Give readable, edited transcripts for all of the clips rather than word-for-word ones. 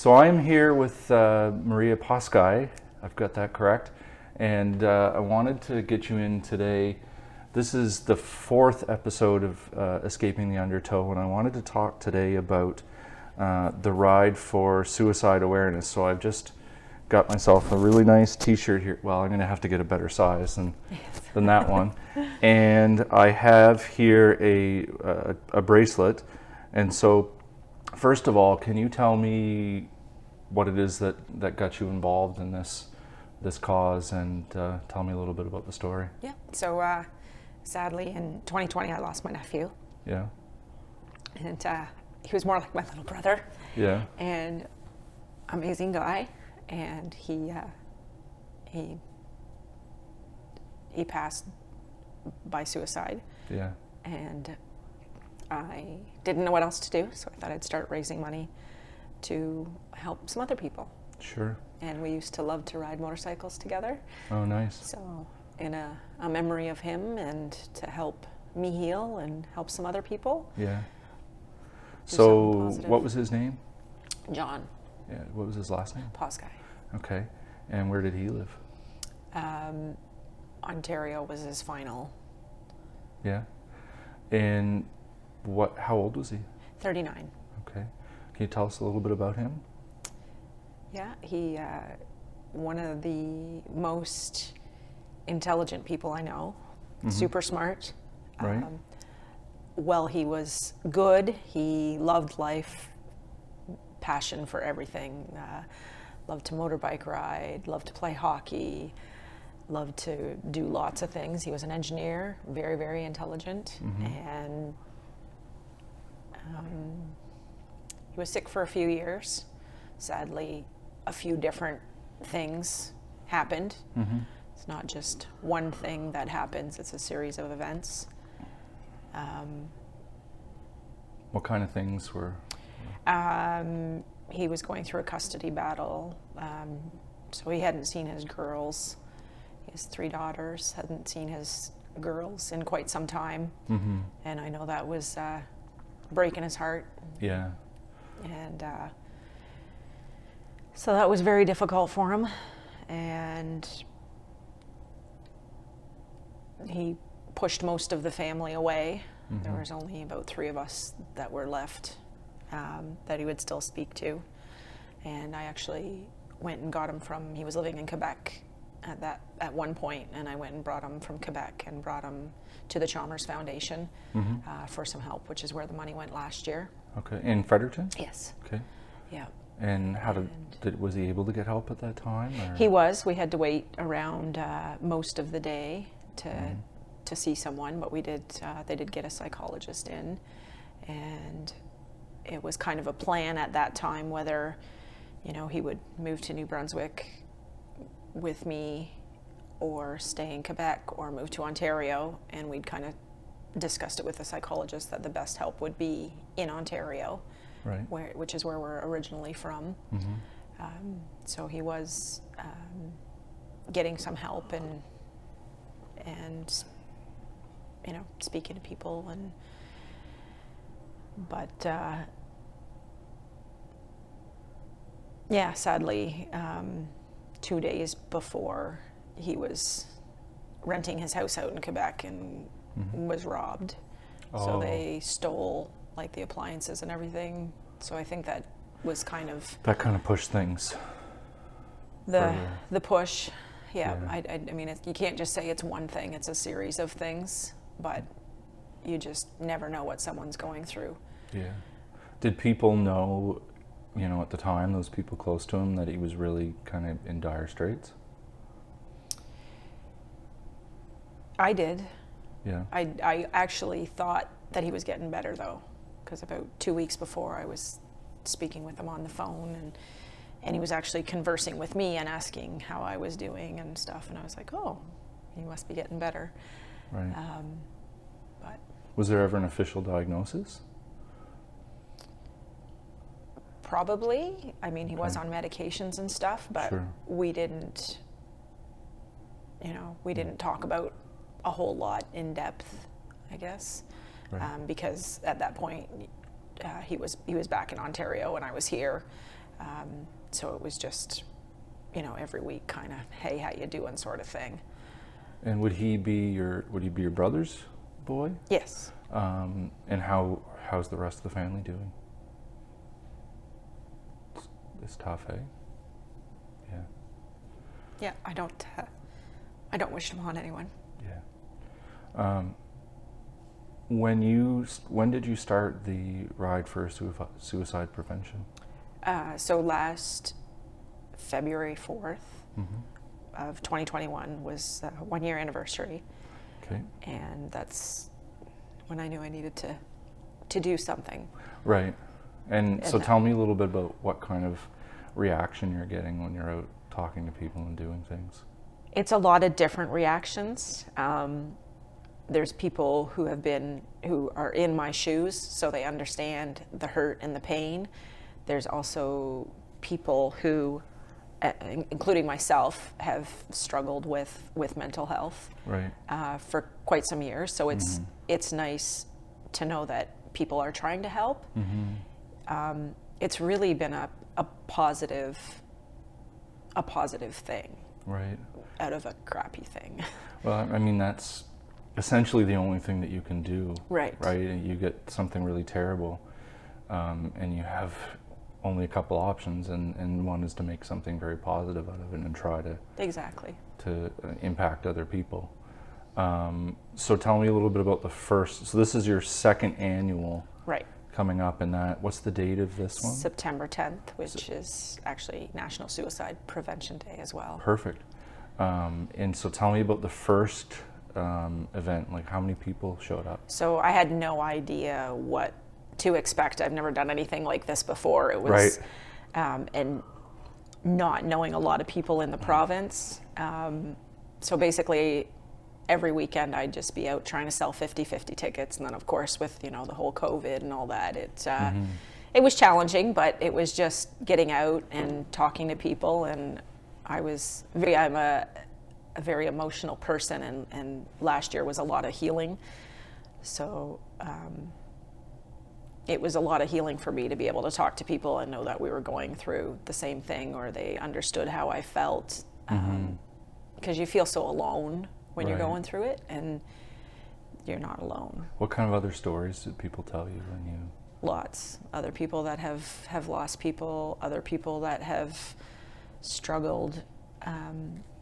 So I'm here with Maria Pozsgai. I've got that correct. And I wanted to get you in today. This is the fourth episode of Escaping the Undertow, and I wanted to talk today about the ride for suicide awareness. So I've just got myself a really nice t-shirt here. Well, I'm going to have to get a better size than that one. And I have here a bracelet. And so first of all, can you tell me what it is that got you involved in this cause, and tell me a little bit about the story? Yeah. So sadly, in 2020, I lost my nephew. Yeah. And he was more like my little brother. Yeah. And amazing guy. And he passed by suicide. Yeah. And I didn't know what else to do, so I thought I'd start raising money to help some other people. Sure. And we used to love to ride motorcycles together. Oh, nice. So in a memory of him, and to help me heal and help some other people. Yeah. Do So something positive. what was his name? John Yeah. What was his last name? Pozsgai. Okay. And where did he live? Ontario was his final. Yeah. And how old was he? 39. Okay. Can you tell us a little bit about him? Yeah, he one of the most intelligent people I know. Mm-hmm. Super smart. Right. Well, he was good. He loved life, passion for everything. Loved to motorbike ride, loved to play hockey, loved to do lots of things. He was an engineer, very, very intelligent. Mm-hmm. And he was sick for a few years. Sadly, a few different things happened. Mm-hmm. It's not just one thing that happens, it's a series of events. What kind of things were? He was going through a custody battle, so he hadn't seen his girls. He has 3 daughters, hadn't seen his girls in quite some time. Mm-hmm. And I know that was breaking his heart. Yeah. And so that was very difficult for him. And he pushed most of the family away. Mm-hmm. There was only about 3 of us that were left that he would still speak to. And I actually went and got him he was living in Quebec at one point, and I went and brought him from Quebec and brought him to the Chalmers Foundation. Mm-hmm. For some help, which is where the money went last year. Okay. In Fredericton? Yes. Okay. Yeah. And was he able to get help at that time? Or? He was. We had to wait around most of the day to see someone, but we did. They did get a psychologist in, and it was kind of a plan at that time whether, he would move to New Brunswick with me, or stay in Quebec, or move to Ontario, and we'd kind of discussed it with the psychologist that the best help would be in Ontario, Right. which is where we're originally from. Mm-hmm. So he was getting some help and speaking to people, but sadly, 2 days before, he was renting his house out in Quebec and was robbed. Oh. So they stole the appliances and everything. So I think that was That kind of pushed things. the push. Yeah. Yeah. I mean, you can't just say it's one thing. It's a series of things, but you just never know what someone's going through. Yeah. Did people know, at the time, those people close to him, that he was really kind of in dire straits? I did. Yeah. I actually thought that he was getting better, though, because about 2 weeks before, I was speaking with him on the phone, and he was actually conversing with me and asking how I was doing and stuff, and I was like, oh, he must be getting better. Right. But Was there ever an official diagnosis? probably. I mean, he was Okay. on medications and stuff, but Sure. we didn't talk about a whole lot in depth, I guess. Right. Because at that point he was back in Ontario and I was here, So it was just, every week kind of, hey, how you doing sort of thing. And would he be your brother's boy? Yes. And how's the rest of the family doing? It's tough, eh? Yeah. Yeah, I don't wish them on anyone. Yeah. When did you start the ride for suicide prevention? So last February 4th Mm-hmm. of 2021 was the 1-year anniversary. Okay. And that's when I knew I needed to do something. Right. And so that- tell me a little bit about what kind of reaction you're getting when you're out talking to people and doing things. It's a lot of different reactions. There's people who are in my shoes, so they understand the hurt and the pain. There's also people who, including myself, have struggled with mental health Right. for quite some years. So it's nice to know that people are trying to help. Mm-hmm. It's really been a positive thing. Right. Out of a crappy thing. Well, I mean, that's essentially the only thing that you can do. Right. Right. And you get something really terrible, and you have only a couple options, and one is to make something very positive out of it and try to Exactly. impact other people. So tell me a little bit about the first. So this is your second annual. Right. Coming up, and what's the date of this one? September 10th, which is actually National Suicide Prevention Day as well. Perfect. And so tell me about the first event, like how many people showed up? So I had no idea what to expect. I've never done anything like this before. It was, right. And not knowing a lot of people in the province. So basically, every weekend I'd just be out trying to sell 50-50 tickets, and then of course with the whole COVID and all that, it was challenging, but it was just getting out and talking to people. And I'm a very emotional person, and last year was a lot of healing. So it was a lot of healing for me to be able to talk to people and know that we were going through the same thing, or they understood how I felt, because you feel so alone when you're Right. going through it, and you're not alone. What kind of other stories did people tell you when you? Lots. Other people that have lost people, other people that have struggled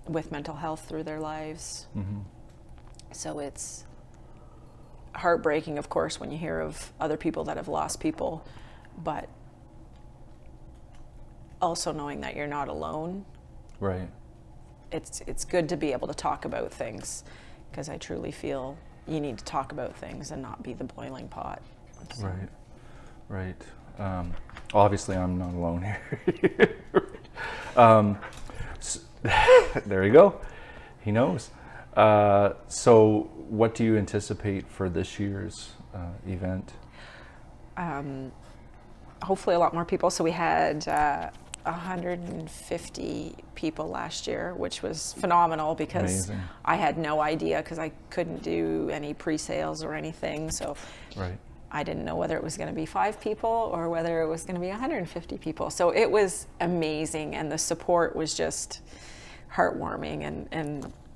with mental health through their lives. Mm-hmm. So it's heartbreaking, of course, when you hear of other people that have lost people, but also knowing that you're not alone. Right. It's good to be able to talk about things, because I truly feel you need to talk about things and not be the boiling pot. So. Right. Obviously, I'm not alone here. There you go. He knows. So, what do you anticipate for this year's event? Hopefully, a lot more people. So we had 150 people last year, which was phenomenal, because Amazing. I had no idea, because I couldn't do any pre-sales or anything. So Right. I didn't know whether it was going to be 5 people or whether it was going to be 150 people. So it was amazing, and the support was just heartwarming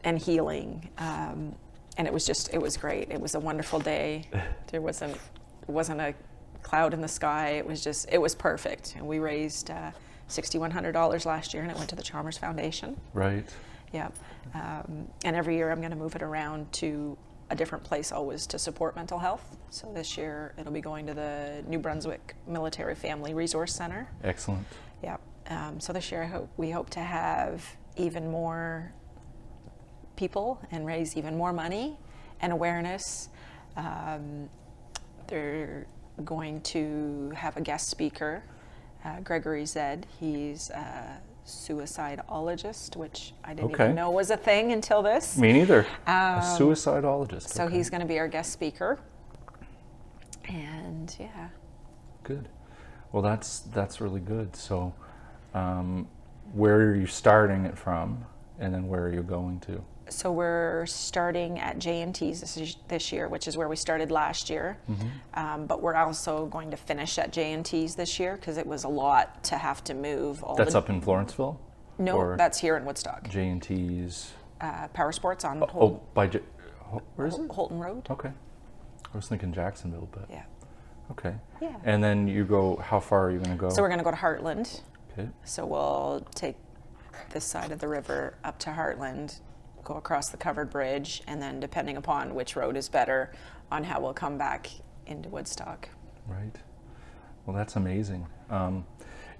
and healing. And it was great. It was a wonderful day. There wasn't a cloud in the sky. It was perfect. And we raised $6,100 last year, and it went to the Chalmers Foundation. Right. Yeah. And every year I'm going to move it around to a different place, always, to support mental health. So this year it'll be going to the New Brunswick Military Family Resource Center. Excellent. Yeah. So this year we hope to have even more people and raise even more money and awareness. They're going to have a guest speaker, Gregory Zed. He's a suicidologist, which I didn't Okay. even know was a thing until this. Me neither. A suicidologist. So okay. he's going to be our guest speaker. And yeah. Good. Well, that's really good. So, where are you starting it from, And then where are you going to? So we're starting at J&T's this year, which is where we started last year. But we're also going to finish at J&T's this year because it was a lot to have to move all That's up in Florenceville? No, Or that's here in Woodstock. J&T's? Power Sports on Where is it? Holton Road. Okay. I was thinking Jacksonville, but Yeah. okay. Yeah. And then you go, how far are you going to go? So we're going to go to Heartland. Okay. So we'll take this side of the river up to Heartland, go across the covered bridge, and then depending upon which road is better on how we'll come back into Woodstock. Right. Well, that's amazing.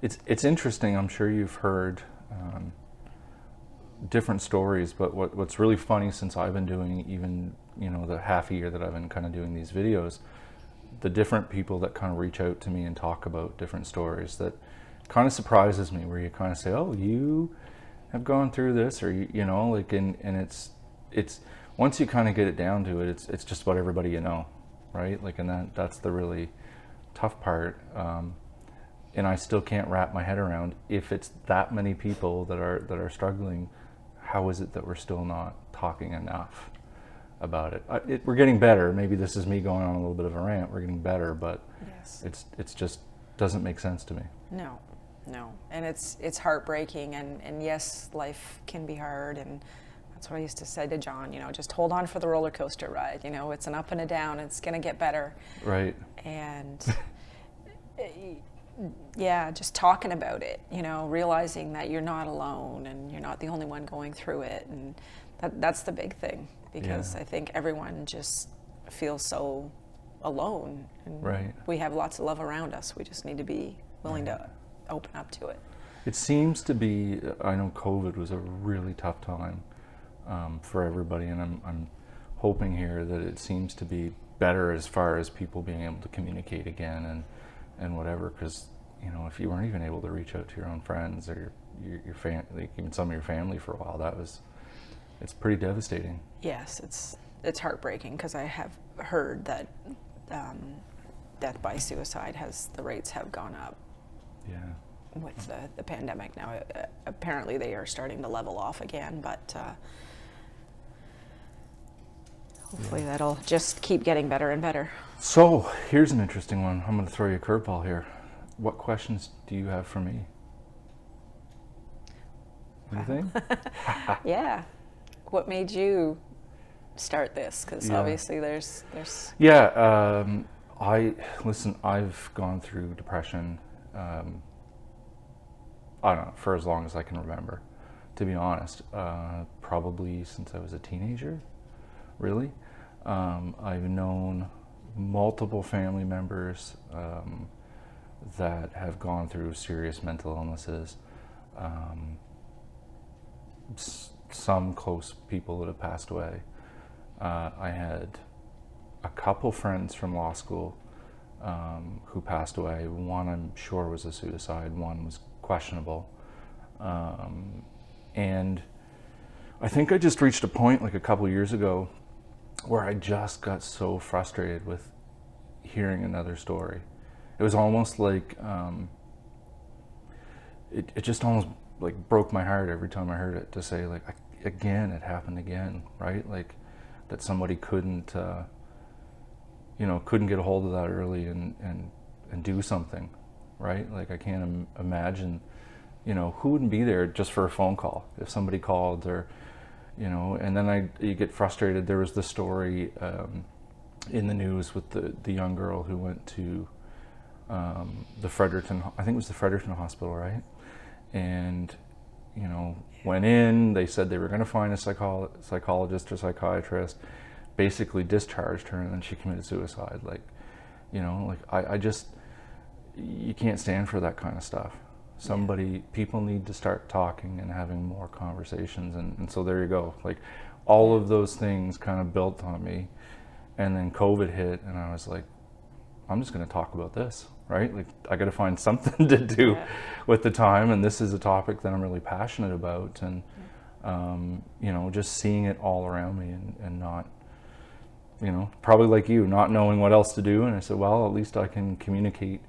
It's interesting. I'm sure you've heard different stories, but what's really funny since I've been doing even, the half a year that I've been kind of doing these videos, the different people that kind of reach out to me and talk about different stories, that kind of surprises me, where you kind of say, oh, you have gone through this, or and it's once you kind of get it down to it, it's just about everybody right? Like, and that's the really tough part. And I still can't wrap my head around, if it's that many people that are struggling, how is it that we're still not talking enough about it? We're getting better. Maybe this is me going on a little bit of a rant. We're getting better, but Yes. it's just doesn't make sense to me. No, and it's heartbreaking, and yes, life can be hard, and that's what I used to say to John. Just hold on for the roller coaster ride. It's an up and a down. It's gonna get better. Right. And yeah, just talking about it. Realizing that you're not alone and you're not the only one going through it, and that's the big thing, because Yeah. I think everyone just feels so alone. And Right. we have lots of love around us. We just need to be willing to open up to it. It seems to be, I know COVID was a really tough time for everybody, and I'm hoping here that it seems to be better as far as people being able to communicate again and whatever, because if you weren't even able to reach out to your own friends or your family, even some of your family for a while, it's pretty devastating. Yes, it's heartbreaking, because I have heard that death by suicide the rates have gone up Yeah. with the pandemic now. Apparently they are starting to level off again, but hopefully that'll just keep getting better and better. So here's an interesting one. I'm going to throw you a curveball here. What questions do you have for me? What do you think? Yeah. What made you start this? Because Yeah. obviously there's Yeah, I've gone through depression, I don't know, for as long as I can remember, to be honest. Probably since I was a teenager, really. I've known multiple family members that have gone through serious mental illnesses. Some close people that have passed away. I had a couple friends from law school who passed away. One I'm sure was a suicide, one was questionable. And I think I just reached a point like a couple years ago where I just got so frustrated with hearing another story. It was almost like, it just almost like broke my heart every time I heard it, to say like, again, it happened again, right? Like that somebody couldn't get a hold of that early and do something, right? Like I can't imagine, who wouldn't be there just for a phone call if somebody called, or, and then you get frustrated. There was the story in the news with the young girl who went to the Fredericton, I think it was the Fredericton Hospital, right? And, went in, they said they were going to find a psychologist or psychiatrist, basically discharged her, and then she committed suicide. Like, I just, you can't stand for that kind of stuff. People need to start talking and having more conversations, and so there you go. Like, all of those things kind of built on me, and then COVID hit, and I was like, I'm just going to talk about this, right? Like, I got to find something to do with the time, and this is a topic that I'm really passionate about, and just seeing it all around me, and not, probably like you, not knowing what else to do. And I said, well, at least I can communicate.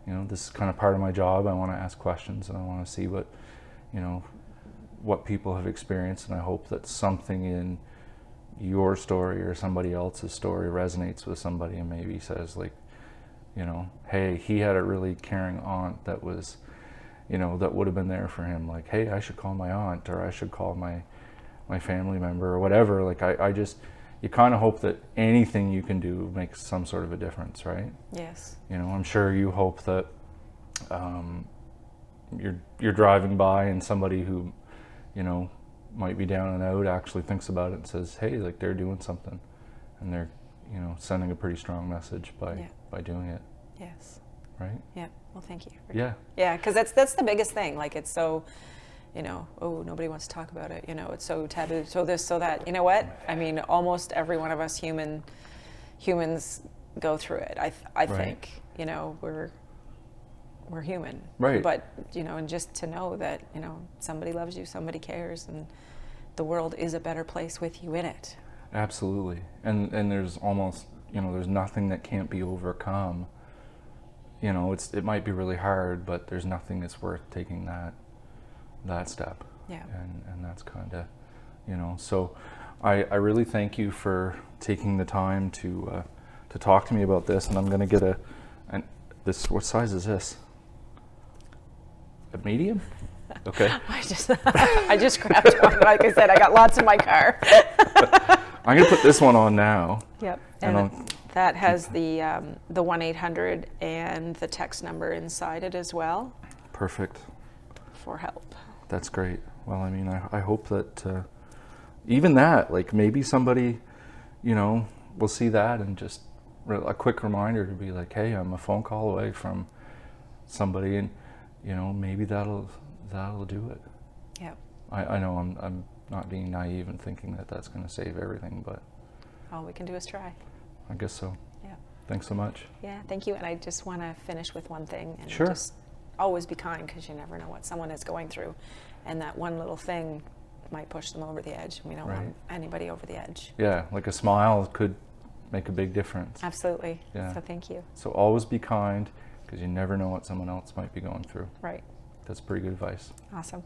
This is kind of part of my job. I want to ask questions, and I want to see what, what people have experienced, and I hope that something in your story or somebody else's story resonates with somebody and maybe says, like, you know, hey, he had a really caring aunt that was, you know, that would have been there for him. Like, hey, I should call my aunt, or I should call my family member, or whatever. Like, I just, you kind of hope that anything you can do makes some sort of a difference, right? Yes. You know, I'm sure you hope that you're driving by and somebody who, you know, might be down and out actually thinks about it and says, hey, like, they're doing something, and they're, you know, sending a pretty strong message by doing it. Yes. Right? Yeah. Well, thank you. Yeah. Yeah, because that's the biggest thing. Like, it's so, you know, oh, nobody wants to talk about it. You know, it's so taboo, so this, so that. You know what? I mean, almost every one of us humans go through it. I think, you know, we're human. Right. But, you know, and just to know that, you know, somebody loves you, somebody cares, and the world is a better place with you in it. Absolutely. And there's almost, you know, there's nothing that can't be overcome. You know, it might be really hard, but there's nothing that's worth taking that step. Yeah. And that's kind of, you know, so I really thank you for taking the time to talk to me about this, and I'm going to get this, what size is this? A medium? Okay. I just grabbed one. Like I said, I got lots in my car. I'm going to put this one on now. Yep. And that has the 1-800 and the text number inside it as well. Perfect. For help. That's great. Well, I mean, I hope that even that, like, maybe somebody, you know, will see that and just a quick reminder to be like, hey, I'm a phone call away from somebody, and, you know, maybe that'll do it. Yeah. I know I'm not being naive and thinking that that's going to save everything, but all we can do is try. I guess so. Yeah. Thanks so much. Yeah, thank you. And I just want to finish with one thing. And sure. Just always be kind, because you never know what someone is going through. And that one little thing might push them over the edge. We don't want anybody over the edge. Yeah, like a smile could make a big difference. Absolutely. Yeah. So thank you. So always be kind, because you never know what someone else might be going through. Right. That's pretty good advice. Awesome.